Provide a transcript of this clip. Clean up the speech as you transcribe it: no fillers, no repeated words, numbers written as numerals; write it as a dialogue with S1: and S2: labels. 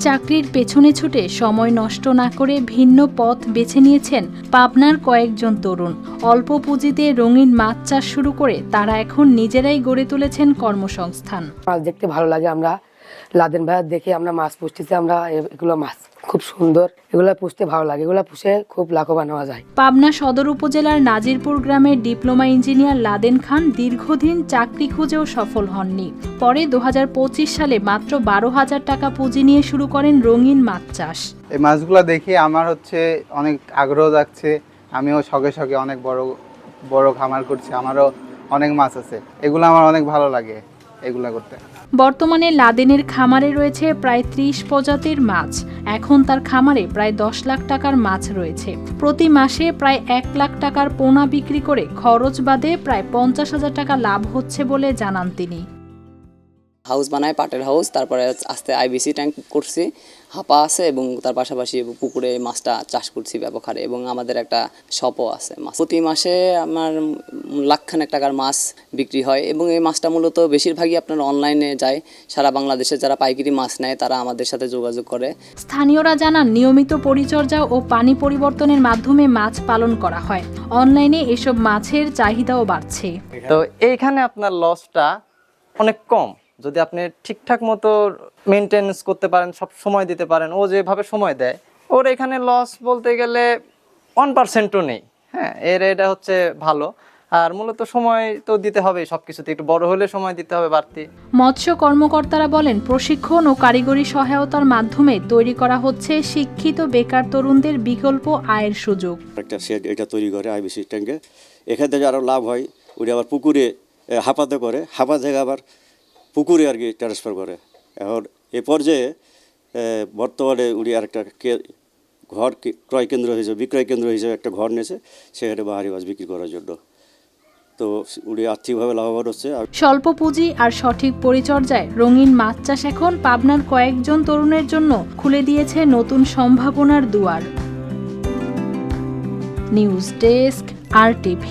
S1: চাকরির পেছনে ছুটে সময় নষ্ট না করে ভিন্ন পথ বেছে নিয়েছেন পাবনার কয়েকজন তরুণ। অল্প পুঁজিতে রঙিন মাছ চাষ শুরু করে তারা এখন নিজেরাই গড়ে তুলেছেন কর্মসংস্থান।
S2: মাছ দেখতে ভালো লাগে, আমরা লাদেন ভাইয়া দেখে আমরা মাছ পুষতেছি। আমরা এগুলো মাছ খুব সুন্দর, এগুলো পুষতে ভালো লাগে, এগুলো পুষে খুব লাভবান হওয়া যায়।
S1: পাবনা সদর উপজেলার নাজিরপুর গ্রামের ডিপ্লোমা ইঞ্জিনিয়ার লাদেন খান দীর্ঘদিন চাকরি খুঁজেও সফল হননি। পরে 2025 সালে মাত্র 12,000 টাকা পুঁজি নিয়ে শুরু করেন রঙিন মাছ চাষ।
S3: এই মাছগুলো দেখে আমার অনেক আগ্রহ যাচ্ছে। আমিও শখে শখে অনেক বড় খামার করছি, আমারও অনেক মাছ আছে। এগুলো আমার অনেক ভালো লাগে এগুলা করতে।
S1: বর্তমানে লাদেনের খামারে রয়েছে প্রায় 30 প্রজাতির মাছ। এখন তার খামারে প্রায় 10 লাখ টাকার মাছ রয়েছে। প্রতি মাসে প্রায় 1 লাখ টাকার পোনা বিক্রি করে খরচ বাদে প্রায় 50,000 টাকা লাভ হচ্ছে বলে জানান তিনি।
S4: হাউস বানায়, পাটের হাউস, তারপরে আস্তে আইবিসি ট্যাঙ্ক করছি, হাপা আছে এবং তার পাশাপাশি পুকুরে মাছটা চাষ করছি ব্যাপক হারে, এবং আমাদের একটা শপও আছে। প্রতি মাসে আমার লাখখানেক টাকার মাছ বিক্রি হয় এবং এই মাছটা মূলত বেশিরভাগই আপনার অনলাইনে যায়। সারা বাংলাদেশে যারা পাইকারি মাছ নেয় তারা আমাদের সাথে যোগাযোগ করে।
S1: স্থানীয়রা জানান নিয়মিত পরিচর্যা ও পানি পরিবর্তনের মাধ্যমে মাছ পালন করা হয়। অনলাইনে এসব মাছের চাহিদাও বাড়ছে।
S5: তো এইখানে আপনার লসটা অনেক কম যদি আপনি ঠিকঠাক মতো মেনটেনেন্স করতে পারেন, সব সময় দিতে পারেন। ও যেভাবে সময় দেয়, ওর এখানে লস বলতে গেলে 1%ও নেই। হ্যাঁ, এটা হচ্ছে ভালো। আর মূলত সময় তো দিতে হবে, সবকিছুতে একটু বড় হলে সময় দিতে হবে বাড়তি।
S1: মৎস্য কর্মকর্তারা বলেন, প্রশিক্ষণ ও কারিগরি সহায়তার মাধ্যমে তৈরি করা হচ্ছে শিক্ষিত বেকার তরুণদের বিকল্প আয়ের সুযোগ।
S6: একটা শেড এটা তৈরি করে আইবিসি ট্যাঙ্কে, এখান থেকে আরও লাভ হয়। ওটা আবার পুকুরে হাঁপাতে করে, হাঁপা থেকে আবার পুকুরে আর কি ট্রান্সফার করে। এখন এ পর্যায়ে বর্তমানে উনি আরেকটা ঘর ক্রয় কেন্দ্র হিসেবে, বিক্রয় কেন্দ্র হিসেবে একটা ঘর নিয়েছে, সেখানে বাহারি মাছ বিক্রি করার জন্য। তো উনি আর্থিকভাবে লাভবান হচ্ছে।
S1: স্বল্প পুঁজি আর সঠিক পরিচর্যায় রঙিন মাছ চাষ এখন পাবনার কয়েকজন তরুণের জন্য খুলে দিয়েছে নতুন সম্ভাবনার দুয়ার। News desk, RTV।